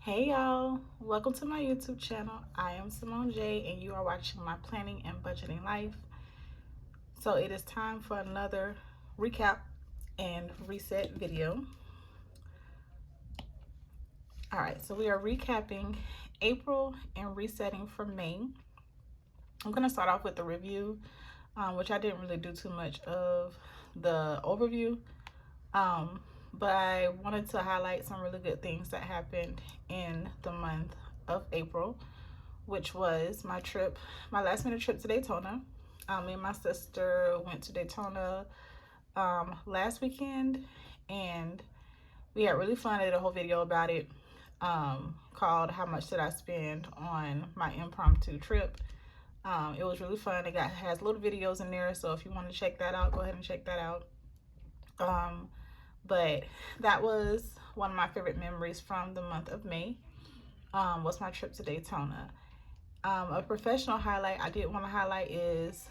Hey y'all, welcome to my YouTube channel. I am Simone J and you are watching my planning and budgeting life. So it is time for another recap and reset video. All right, so we are recapping April and resetting for May. I'm gonna start off with the review, which I didn't really do too much of the overview. But I wanted to highlight some really good things that happened in the month of April, which was my last minute trip to Daytona. Me and my sister went to Daytona last weekend, and we had really fun. I did a whole video about it called "How Much Did I Spend on My Impromptu Trip." It was really fun. It has little videos in there, so if you want to check that out, go ahead and check that out. But that was one of my favorite memories from the month of May, was my trip to Daytona. A professional highlight I did want to highlight is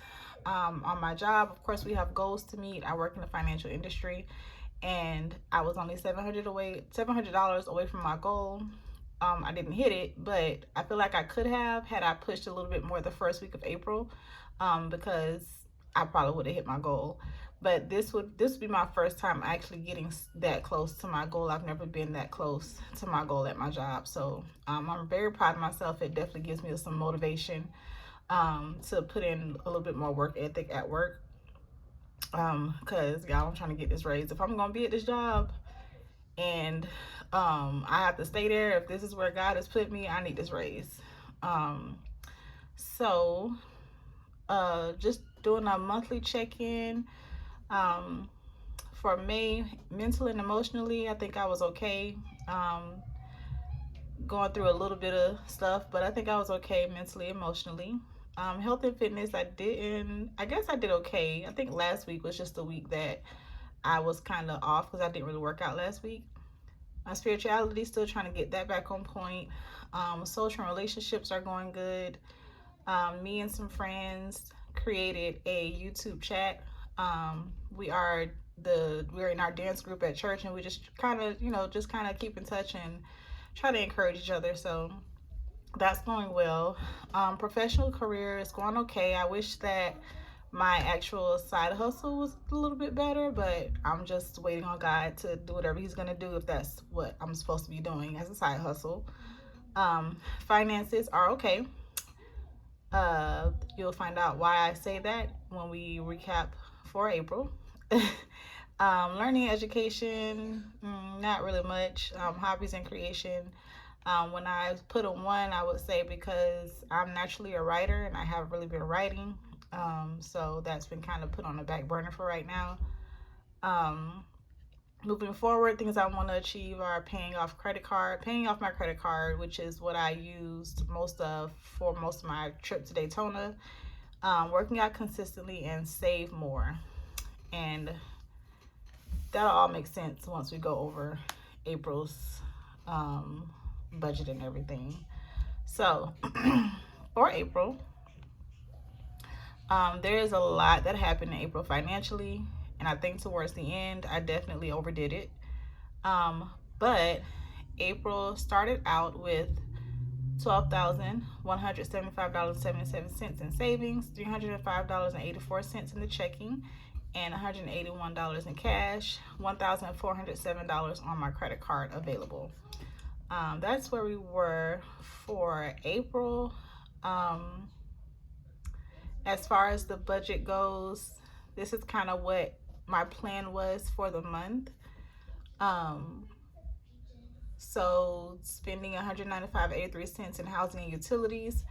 on my job. Of course, we have goals to meet. I work in the financial industry, and I was only $700 away from my goal. I didn't hit it, but I feel like I could have had I pushed a little bit more the first week of April, because I probably would have hit my goal. But this would be my first time actually getting that close to my goal. I've never been that close to my goal at my job. So I'm very proud of myself. It definitely gives me some motivation to put in a little bit more work ethic at work. Because y'all, I'm trying to get this raise. If I'm going to be at this job and I have to stay there, if this is where God has put me, I need this raise. So just doing a monthly check-in. For May, mentally and emotionally, I think I was okay. Going through a little bit of stuff, but I think I was okay mentally, emotionally. Health and fitness, I guess I did okay. I think last week was just the week that I was kind of off because I didn't really work out last week. My spirituality, still trying to get that back on point. Social relationships are going good. Me and some friends created a YouTube chat. We're in our dance group at church, and we just kind of keep in touch and try to encourage each other. So that's going well. Professional career is going okay. I wish that my actual side hustle was a little bit better, but I'm just waiting on God to do whatever he's going to do if that's what I'm supposed to be doing as a side hustle. Finances are okay. You'll find out why I say that when we recap for April. Learning, education, not really much. Hobbies and creation. When I put a 1, I would say because I'm naturally a writer and I haven't really been writing. So that's been kind of put on the back burner for right now. Moving forward, things I want to achieve are paying off my credit card, which is what I used for most of my trip to Daytona. Working out consistently and save more. And that'll all make sense once we go over April's budget and everything. So for April, there is a lot that happened in April financially, and I think towards the end I definitely overdid it. But April started out with $12,175.77 in savings, $305.84 in the checking, and $181 in cash, $1,407 on my credit card available. That's where we were for April. As far as the budget goes, this is kind of what my plan was for the month. So spending $195.83 in housing and utilities,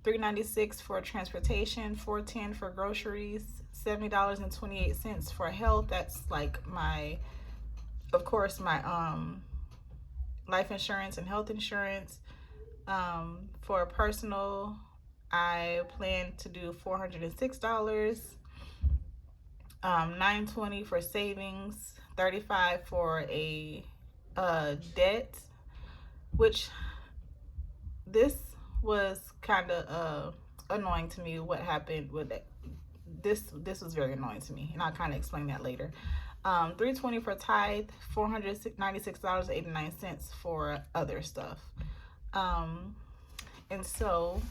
$3.96 for transportation, $4.10 for groceries, $70.28 for health. That's like my, of course, my life insurance and health insurance. For personal, I plan to do $406. $9.20 for savings, $35 for a debt, which this was kind of annoying to me. What happened with it? This was very annoying to me, and I'll kind of explain that later. $320 for tithe, $496.89 for other stuff. And so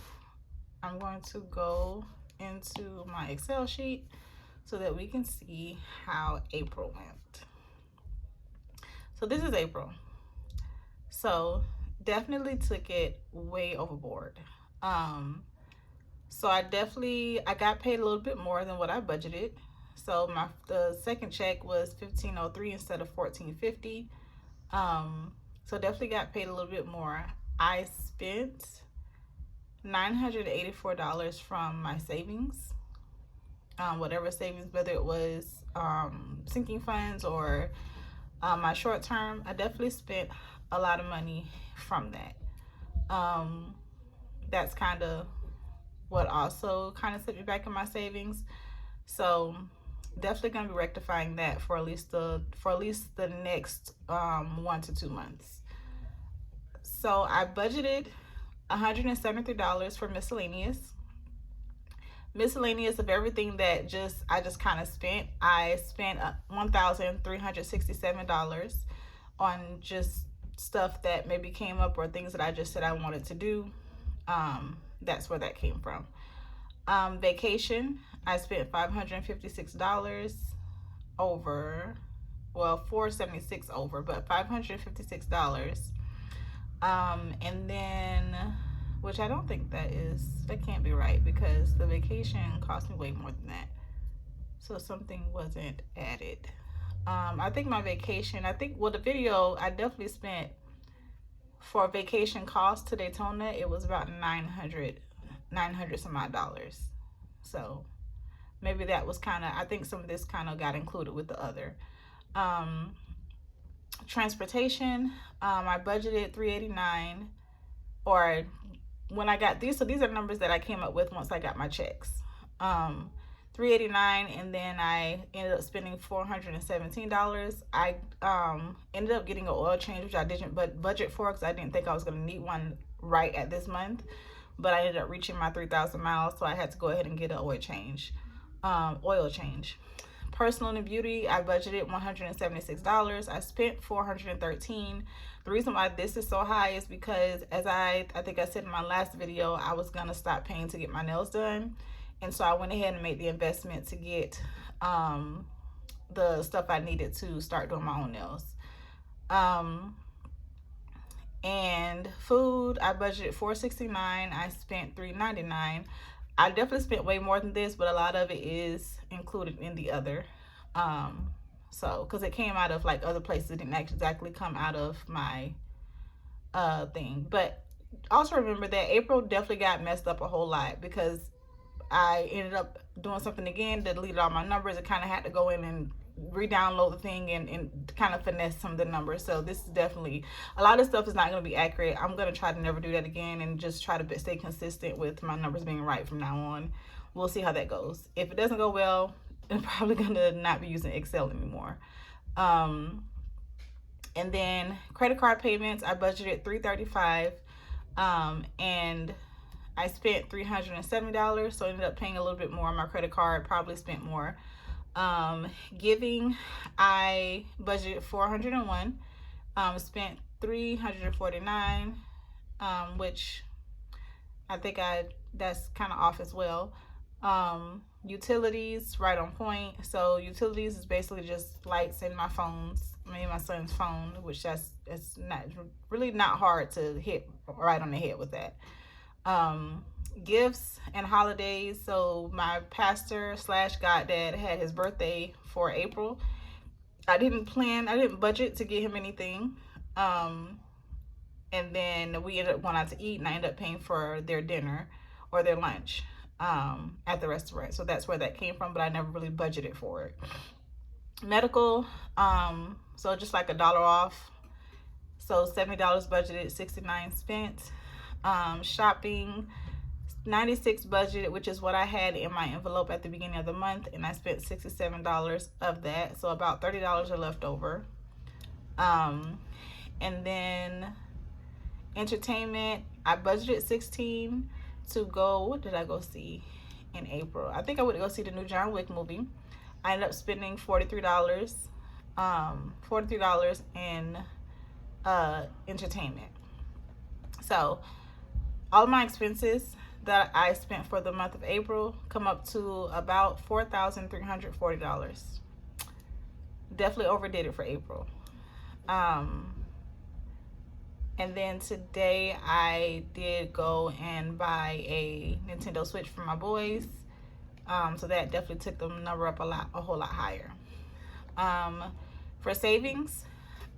I'm going to go into my Excel sheet so that we can see how April went. So this is April. So definitely took it way overboard. So I got paid a little bit more than what I budgeted. So the second check was $15.03 instead of $14.50. So definitely got paid a little bit more. I spent $984 from my savings. Whatever savings, whether it was sinking funds or my short term, I definitely spent a lot of money from that. That's kind of what also kind of set me back in my savings. So definitely gonna be rectifying that for at least the next 1 to 2 months. So I budgeted $173 for miscellaneous. Miscellaneous of everything that I just kind of spent. I spent $1,367 on just stuff that maybe came up or things that I just said I wanted to do. That's where that came from. Vacation, I spent $556 over, well, $476 over, but $556. And then, which I don't think that can't be right, because the vacation cost me way more than that. So something wasn't added. I think my vacation, the video, I definitely spent for vacation cost to Daytona, it was about 900 some odd dollars. So maybe that was I think some of this kind of got included with the other. Transportation, I budgeted $389, or when I got these, so these are numbers that I came up with once I got my checks. $389, and then I ended up spending $417. I ended up getting an oil change, which I didn't budget for because I didn't think I was going to need one right at this month, but I ended up reaching my 3,000 miles, so I had to go ahead and get an oil change. Personal and beauty, I budgeted $176. I spent $413. The reason why this is so high is because, as I think I said in my last video, I was gonna stop paying to get my nails done, and so I went ahead and made the investment to get the stuff I needed to start doing my own nails. And food, I budgeted $469. I spent $399. I definitely spent way more than this, but a lot of it is included in the other. So, because it came out of like other places, it didn't exactly come out of my thing. But also remember that April definitely got messed up a whole lot, because I ended up doing something again that deleted all my numbers. I kind of had to go in and re-download the thing and kind of finesse some of the numbers. So this is definitely, a lot of stuff is not going to be accurate. I'm going to try to never do that again and just try to stay consistent with my numbers being right from now on. We'll see how that goes. If it doesn't go well, I'm probably going to not be using Excel anymore. And then credit card payments, I budgeted $335, and I spent $370, so I ended up paying a little bit more on my credit card, probably spent more. Giving, I budgeted $401, spent $349, which I think that's kind of off as well. Utilities, right on point. So utilities is basically just lights and my son's phone, which it's not really not hard to hit right on the head with that. Gifts and holidays. So my pastor / goddad had his birthday for April. I didn't budget to get him anything. And then we ended up going out to eat, and I ended up paying for their dinner, or their lunch at the restaurant. So that's where that came from, but I never really budgeted for it. Medical, so just like $1 off. So $70 budgeted, 69 spent. Shopping, 96 budgeted, which is what I had in my envelope at the beginning of the month, and I spent $67 of that, so about $30 are left over. And then entertainment, I budgeted 16 to go. What did I go see in April? I think I went to go see the new John Wick movie. I ended up spending $43 in entertainment. So all of my expenses that I spent for the month of April come up to about $4,340. Definitely overdid it for April. And then today I did go and buy a Nintendo Switch for my boys. So that definitely took the number up a whole lot higher. For savings,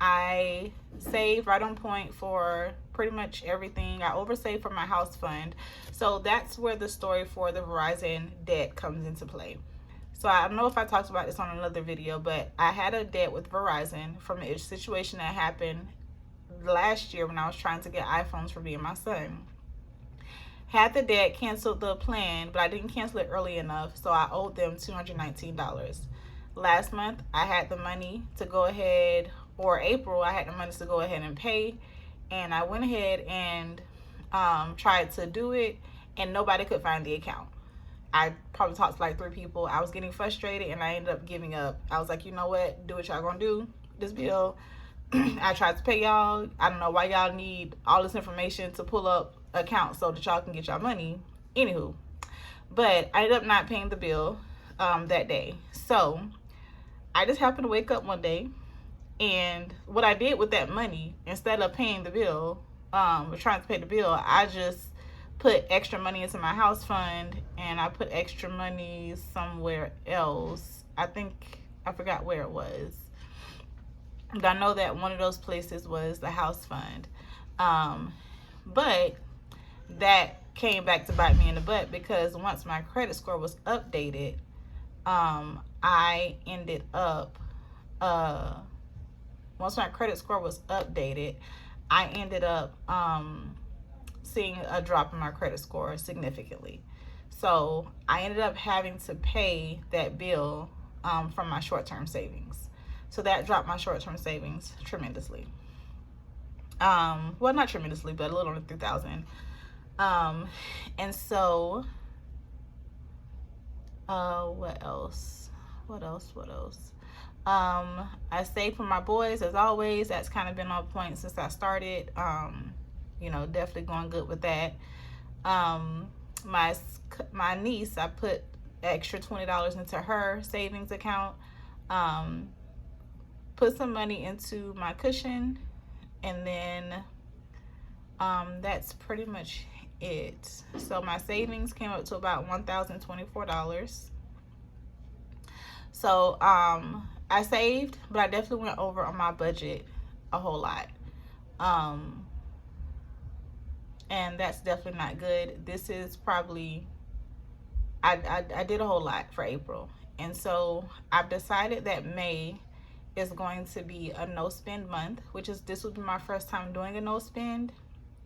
I saved right on point for pretty much everything. I oversaved for my house fund. So that's where the story for the Verizon debt comes into play. So I don't know if I talked about this on another video, but I had a debt with Verizon from a situation that happened last year when I was trying to get iPhones for me and my son. Had the debt, canceled the plan, but I didn't cancel it early enough, so I owed them $219. Last month, I had the money to go ahead, or April, I had the money to go ahead and pay, and I went ahead and tried to do it, and nobody could find the account. I probably talked to like 3 people. I was getting frustrated, and I ended up giving up. I was like, you know what? Do what y'all gonna do. This bill, I tried to pay y'all. I don't know why y'all need all this information to pull up accounts so that y'all can get y'all money. Anywho, but I ended up not paying the bill that day. So I just happened to wake up one day, and what I did with that money, instead of paying the bill, or trying to pay the bill, I just put extra money into my house fund, and I put extra money somewhere else. I forgot where it was. But I know that one of those places was the house fund. But that came back to bite me in the butt, because once my credit score was updated, I ended up, once my credit score was updated, I ended up seeing a drop in my credit score significantly. So I ended up having to pay that bill from my short-term savings. So that dropped my short-term savings tremendously. Well, not tremendously, but a little under $3,000. And so, what else? I saved for my boys, as always. That's kind of been on point since I started. You know, definitely going good with that. My niece, I put extra $20 into her savings account. Put some money into my cushion, and then that's pretty much it. So my savings came up to about $1,024. So I saved, but I definitely went over on my budget a whole lot. And that's definitely not good. This is probably, I did a whole lot for April. And so I've decided that May is going to be a no spend month, this would be my first time doing a no spend,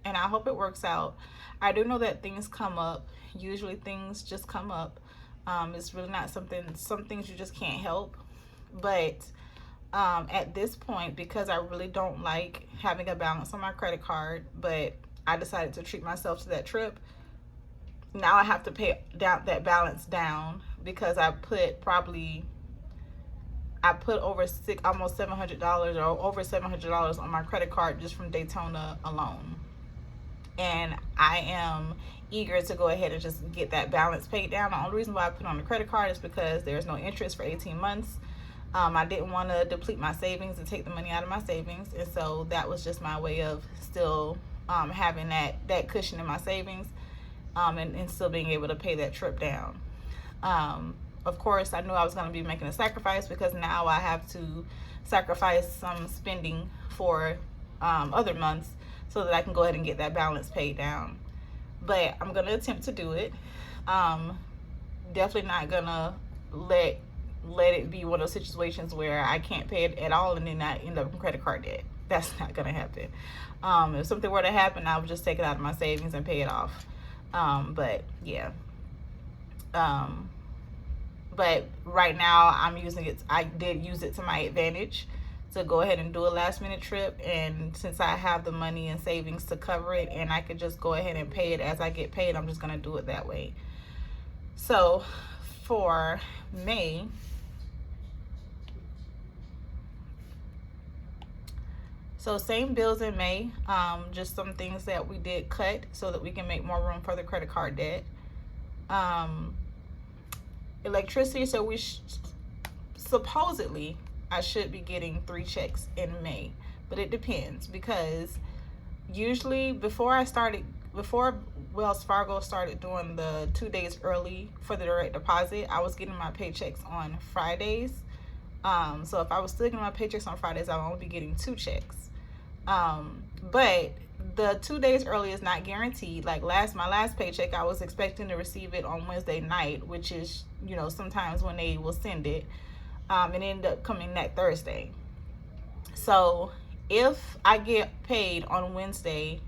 and I hope it works out. I do know that things come up. Usually things just come up. It's really not some things you just can't help. But at this point, because I really don't like having a balance on my credit card, but I decided to treat myself to that trip, now I have to pay down that balance down, because I put almost $700 or over $700 on my credit card just from Daytona alone. And I am eager to go ahead and just get that balance paid down. The only reason why I put on the credit card is because there's no interest for 18 months. I didn't want to deplete my savings and take the money out of my savings. And so that was just my way of still having that cushion in my savings, and still being able to pay that trip down. Of course, I knew I was going to be making a sacrifice, because now I have to sacrifice some spending for other months so that I can go ahead and get that balance paid down. but I'm gonna attempt to do it. Definitely not gonna let it be one of those situations where I can't pay it at all and then I end up in credit card debt. That's not gonna happen. If something were to happen, I would just take it out of my savings and pay it off. But yeah. But right now I'm using it. I did use it to my advantage to go ahead and do a last minute trip, and since I have the money and savings to cover it and I could just go ahead and pay it as I get paid, I'm just gonna do it that way. So for May, so same bills in May, just some things that we did cut so that we can make more room for the credit card debt. Electricity, so supposedly I should be getting 3 checks in May, but it depends, because usually before Wells Fargo started doing the 2 days early for the direct deposit, I was getting my paychecks on Fridays. So if I was still getting my paychecks on Fridays, I would only be getting 2 checks. But the 2 days early is not guaranteed. Like my last paycheck, I was expecting to receive it on Wednesday night, which is, sometimes when they will send it. It ended up coming that Thursday. So if I get paid on Wednesday,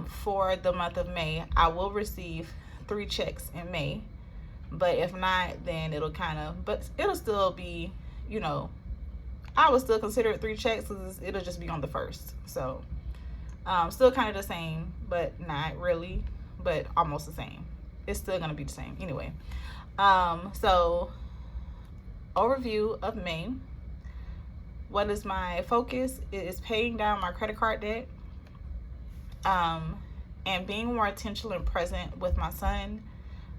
for the month of May, I will receive 3 checks in May. But if not, then but it'll still be, I would still consider it 3 checks because it'll just be on the 1st. So still kind of the same, but not really, but almost the same. It's still going to be the same anyway. So overview of May. What is my focus? It is paying down my credit card debt, and being more intentional and present with my son.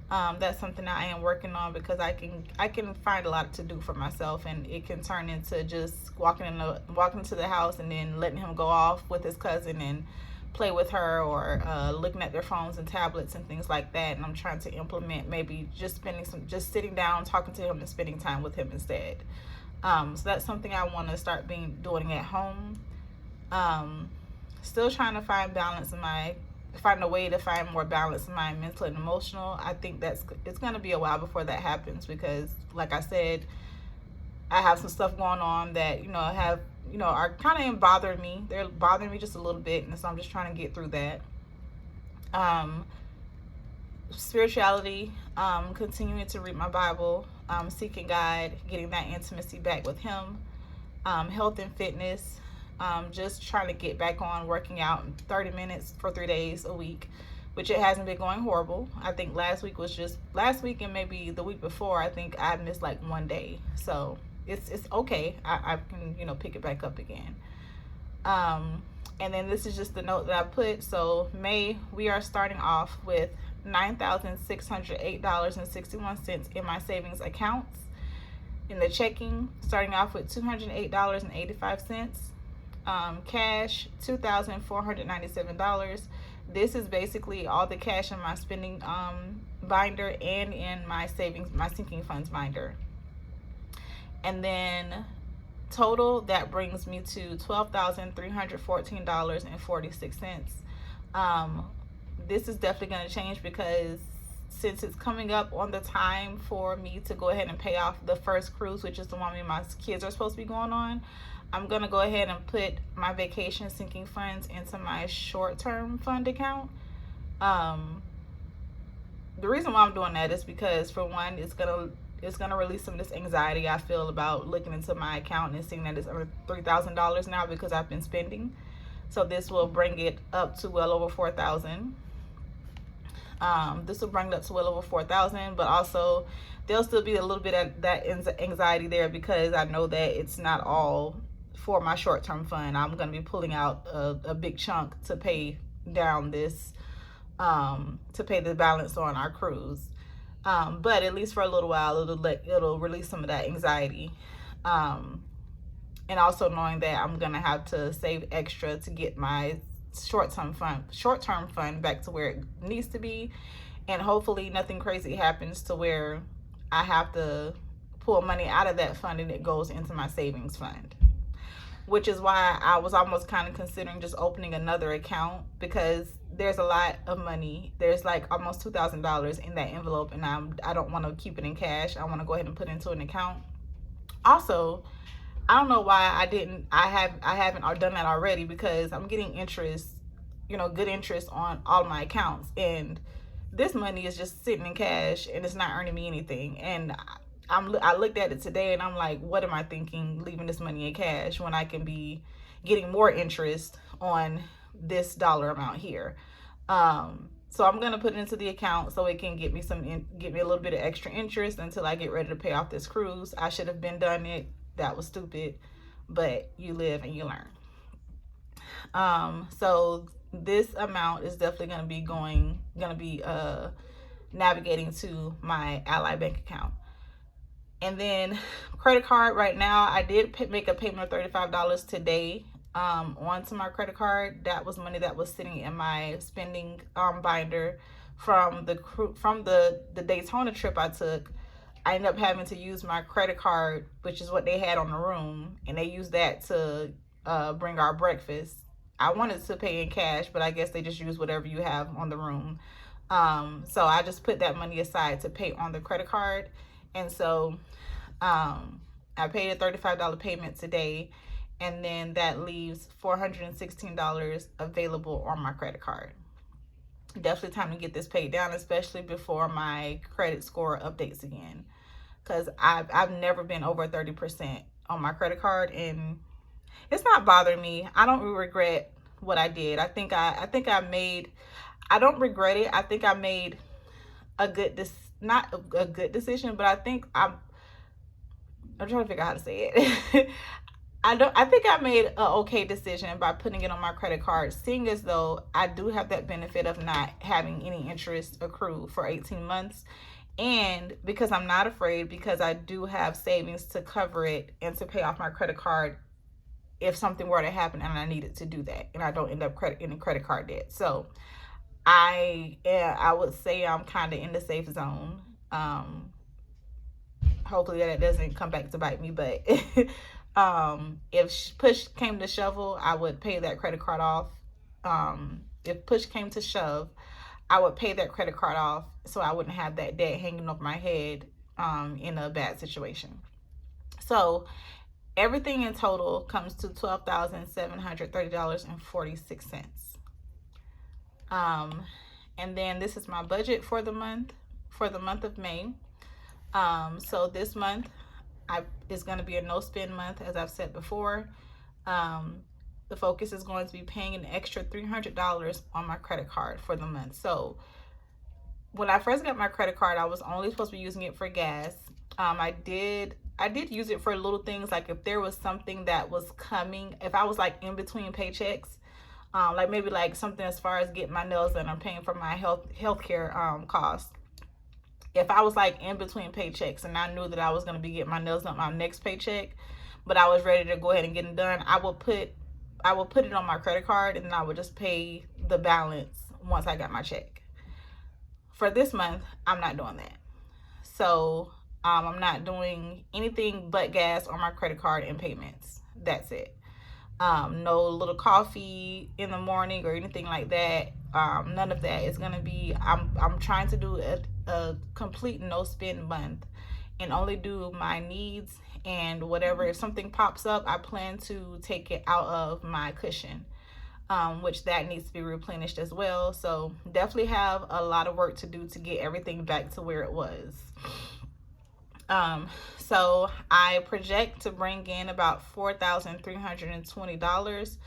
That's something that I am working on, because I can find a lot to do for myself, and it can turn into just walking into the house and then letting him go off with his cousin and play with her, or looking at their phones and tablets and things like that. And I'm trying to implement maybe just sitting down, talking to him, and spending time with him instead. So that's something I want to start doing at home. Still trying to find a way to find more balance in my mental and emotional. I think it's going to be a while before that happens, because like I said, I have some stuff going on that, are kind of bothering me. They're bothering me just a little bit. And so I'm just trying to get through that. Spirituality, continuing to read my Bible, seeking God, getting that intimacy back with him. Health and fitness, just trying to get back on working out 30 minutes for 3 days a week, which it hasn't been going horrible. I think last week and maybe the week before, I think I missed like 1 day. So it's okay. I can, pick it back up again. And then this is just the note that I put. So May, we are starting off with $9,608.61 in my savings accounts. In the checking, starting off with $208.85. Cash, $2,497. This is basically all the cash in my spending binder and in my sinking funds binder. And then total, that brings me to $12,314.46. This is definitely going to change, because since it's coming up on the time for me to go ahead and pay off the first cruise, which is the one me and my kids are supposed to be going on, I'm going to go ahead and put my vacation sinking funds into my short-term fund account. The reason why I'm doing that is because, for one, it's gonna release some of this anxiety I feel about looking into my account and seeing that it's over $3,000 now because I've been spending. So this will bring it up to well over $4,000. This will bring it up to well over $4,000, but also there'll still be a little bit of that anxiety there, because I know that it's not all for my short-term fund. I'm going to be pulling out a big chunk to pay down this, to pay the balance on our cruise. But at least for a little while, it'll release some of that anxiety. And also knowing that I'm going to have to save extra to get my short-term fund back to where it needs to be, and hopefully nothing crazy happens to where I have to pull money out of that fund and it goes into my savings fund. which is why I was almost kind of considering just opening another account, because there's a lot of money. There's like almost $2,000 in that envelope, and I don't want to keep it in cash. I want to go ahead and put it into an account. Also, I don't know why I haven't done that already, because I'm getting interest, good interest on all my accounts, and this money is just sitting in cash and it's not earning me anything. And I looked at it today and I'm like, what am I thinking leaving this money in cash when I can be getting more interest on this dollar amount here? So I'm gonna put it into the account so it can get me a little bit of extra interest until I get ready to pay off this cruise. I should have been done it. That was stupid, but you live and you learn. So this amount is definitely gonna be navigating to my Ally Bank account. And then credit card, right now I did make a payment of $35 today onto my credit card. That was money that was sitting in my spending binder from the Daytona trip I took. I ended up having to use my credit card, which is what they had on the room, and they used that to bring our breakfast. I wanted to pay in cash, but I guess they just use whatever you have on the room. So I just put that money aside to pay on the credit card. And so I paid a $35 payment today, and then that leaves $416 available on my credit card. Definitely time to get this paid down, especially before my credit score updates again, because I've never been over 30% on my credit card, and it's not bothering me. I don't regret what I did. I don't regret it. I think I made not a good decision, but I think I'm trying to figure out how to say it. I think I made an okay decision by putting it on my credit card, seeing as though I do have that benefit of not having any interest accrue for 18 months. And because I'm not afraid, because I do have savings to cover it and to pay off my credit card if something were to happen and I needed to do that, and I don't end up in credit card debt. So I would say I'm kind of in the safe zone. Hopefully that doesn't come back to bite me, but if push came to shovel, I would pay that credit card off. If push came to shove, I would pay that credit card off so I wouldn't have that debt hanging over my head in a bad situation. So everything in total comes to $12,730.46. And then this is my budget for the month of May. So this month is going to be a no spend month, as I've said before. The focus is going to be paying an extra $300 on my credit card for the month. So when I first got my credit card, I was only supposed to be using it for gas. I did use it for little things, like if there was something that was coming, if I was like in between paychecks, like maybe like something as far as getting my nails done, I'm paying for my healthcare costs. If I was like in between paychecks and I knew that I was going to be getting my nails done my next paycheck, but I was ready to go ahead and get it done, I will put it on my credit card, and then I would just pay the balance once I got my check. For this month, I'm not doing that. So I'm not doing anything but gas on my credit card and payments. That's it. No little coffee in the morning or anything like that. None of that is gonna be. I'm trying to do a complete no spend month and only do my needs, and whatever, if something pops up, I plan to take it out of my cushion, which that needs to be replenished as well. So definitely have a lot of work to do to get everything back to where it was. So I project to bring in about $4,320.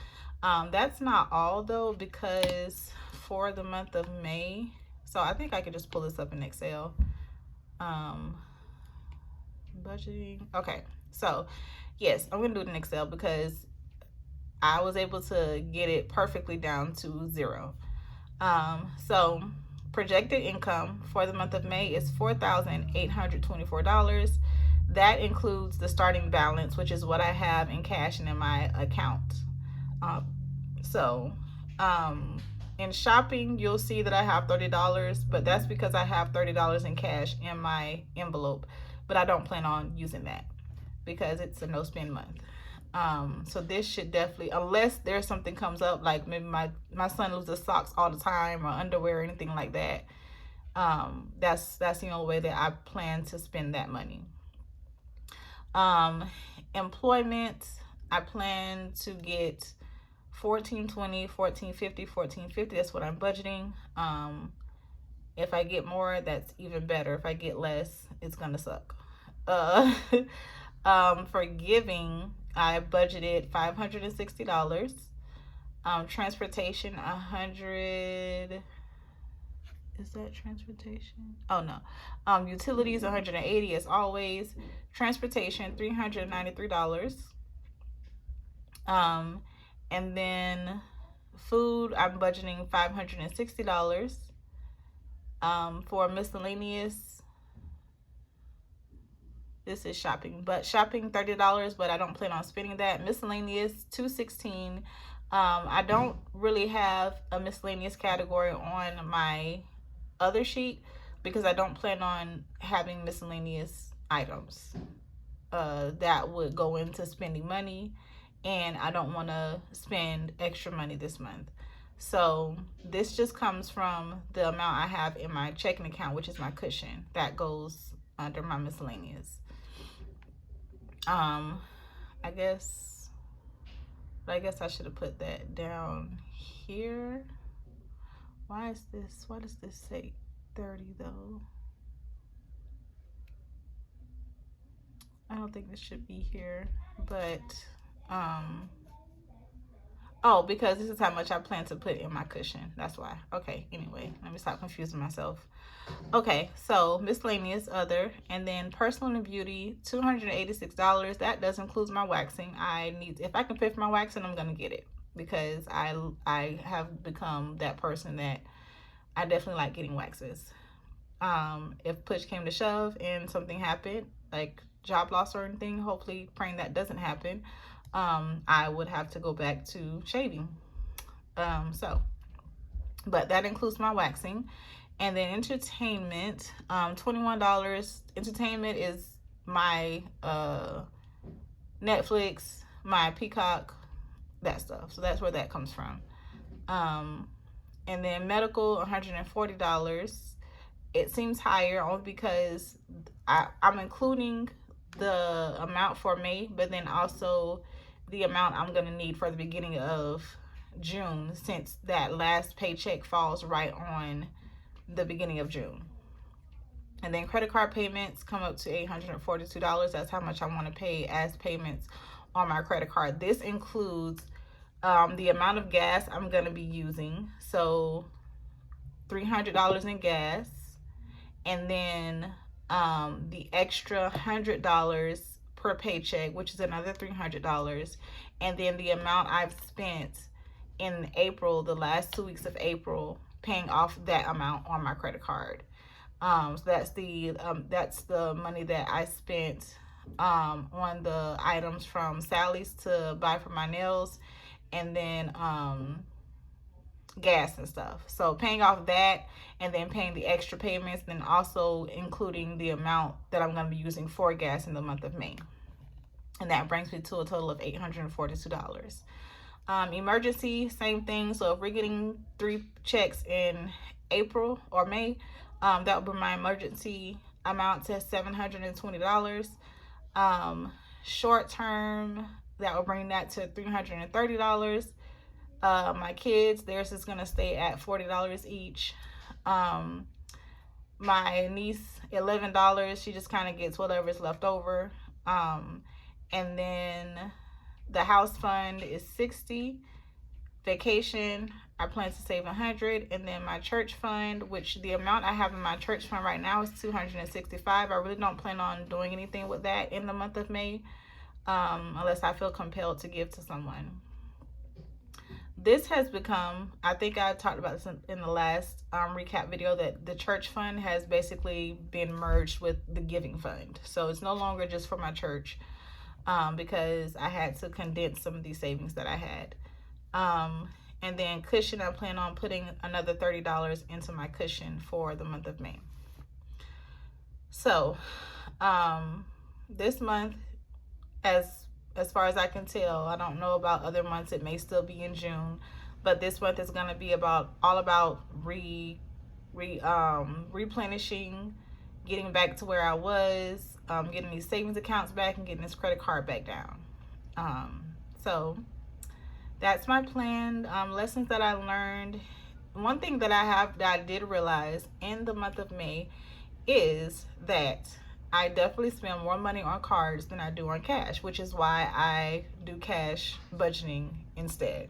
That's not all though, because for the month of May, so I think I could just pull this up in Excel. Budgeting. Okay. So yes, I'm going to do it in Excel because I was able to get it perfectly down to zero. So projected income for the month of May is $4,824. That includes the starting balance, which is what I have in cash and in my account. In shopping, you'll see that I have $30, but that's because I have $30 in cash in my envelope, but I don't plan on using that because it's a no spend month. So this should definitely, unless there's something comes up, like maybe my son loses socks all the time or underwear or anything like that. That's the only way that I plan to spend that money. Employment, I plan to get 1420, 1450, 1450. That's what I'm budgeting. If I get more, that's even better. If I get less, it's gonna suck. Uh, for giving, I budgeted $560. Transportation, 100. Is that transportation? Oh no. Utilities, 180 as always. Transportation, $393. And then food, I'm budgeting $560. For miscellaneous, this is shopping, but shopping $30, but I don't plan on spending that. Miscellaneous, $216. I don't really have a miscellaneous category on my other sheet because I don't plan on having miscellaneous items that would go into spending money, and I don't want to spend extra money this month. So this just comes from the amount I have in my checking account, which is my cushion. That goes under my miscellaneous. I guess I should have put that down here. Why does this say 30 though? I don't think this should be here, but oh, because this is how much I plan to put in my cushion. That's why. Okay, anyway, let me stop confusing myself. Okay, so miscellaneous other, and then personal and beauty, $286. That does include my waxing. If I can pay for my waxing, I'm gonna get it because I have become that person that I definitely like getting waxes. If push came to shove and something happened, like job loss or anything, hopefully praying that doesn't happen, I would have to go back to shaving. But that includes my waxing. And then entertainment, $21. Entertainment is my Netflix, my Peacock, that stuff. So that's where that comes from. And then medical, $140. It seems higher only because I'm including the amount for May, but then also the amount I'm going to need for the beginning of June, since that last paycheck falls right on the beginning of June. And then credit card payments come up to $842. That's how much I want to pay as payments on my credit card. This includes the amount of gas I'm going to be using. So $300 in gas, and then the extra $100 per paycheck, which is another $300, and then the amount I've spent in April, the last 2 weeks of April, paying off that amount on my credit card. So that's the money that I spent on the items from Sally's to buy for my nails, and then gas and stuff. So paying off that, and then paying the extra payments, then also including the amount that I'm going to be using for gas in the month of May. And that brings me to a total of $842. Emergency, same thing. So if we're getting 3 checks in April or May, that would bring my emergency amount to $720. Short term, that will bring that to $330. My kids, theirs is gonna stay at $40 each. My niece, $11. She just kind of gets whatever is left over. And then the house fund is $60. Vacation, I plan to save $100. And then my church fund, which the amount I have in my church fund right now is $265. I really don't plan on doing anything with that in the month of May, unless I feel compelled to give to someone. This has become, I think I talked about this in the last recap video, that the church fund has basically been merged with the giving fund. So it's no longer just for my church, because I had to condense some of these savings that I had. And then cushion, I plan on putting another $30 into my cushion for the month of May. So this month, as as far as I can tell. I don't know about other months. It may still be in June, but this month is going to be all about replenishing, getting back to where I was, getting these savings accounts back, and getting this credit card back down. So that's my plan. Lessons that I learned. One thing that I did realize in the month of May is that I definitely spend more money on cards than I do on cash, which is why I do cash budgeting instead.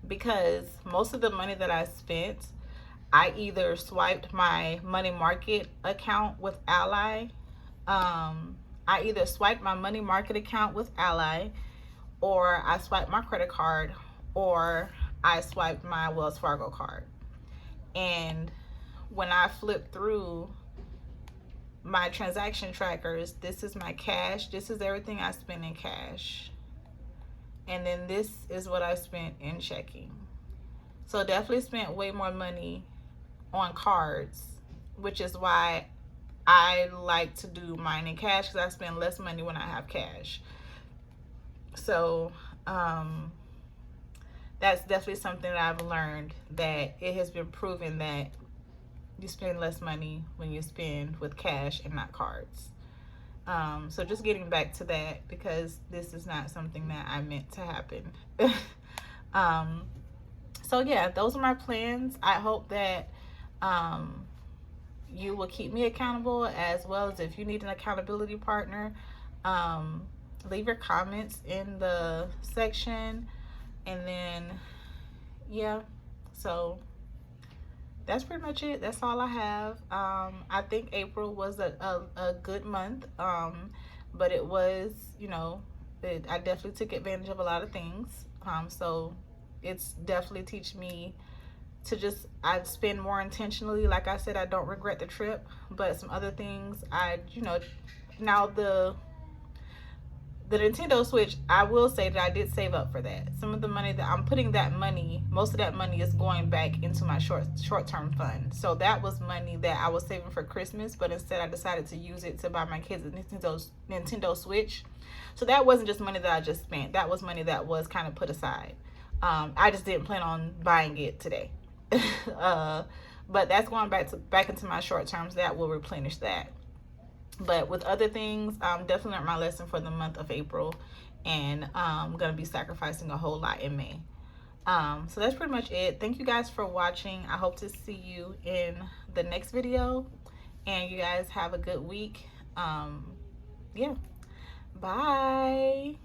Because most of the money that I spent, I either swiped my money market account with Ally. I either swiped my money market account with Ally, or I swiped my credit card, or I swiped my Wells Fargo card. And when I flip through my transaction trackers, this is my cash. This is everything I spend in cash. And then this is what I spent in checking. So definitely spent way more money on cards, which is why I like to do mine in cash, because I spend less money when I have cash. So that's definitely something that I've learned, that it has been proven that you spend less money when you spend with cash and not cards. So just getting back to that, because this is not something that I meant to happen. So yeah, those are my plans. I hope that you will keep me accountable, as well as if you need an accountability partner, leave your comments in the section. And then yeah, so that's pretty much it. That's all I have. I think April was a good month, but it was, I definitely took advantage of a lot of things. So it's definitely teach me to I spend more intentionally. Like I said, I don't regret the trip, but some other things now the Nintendo Switch, I will say that I did save up for that. Some of the money that I'm putting, most of that money is going back into my short-term fund. So that was money that I was saving for Christmas, but instead I decided to use it to buy my kids a Nintendo Switch. So that wasn't just money that I just spent. That was money that was kind of put aside. I just didn't plan on buying it today. But that's going back into my short terms. That will replenish that. But with other things, definitely learned my lesson for the month of April, and I'm going to be sacrificing a whole lot in May. So that's pretty much it. Thank you guys for watching. I hope to see you in the next video, and you guys have a good week. Yeah. Bye.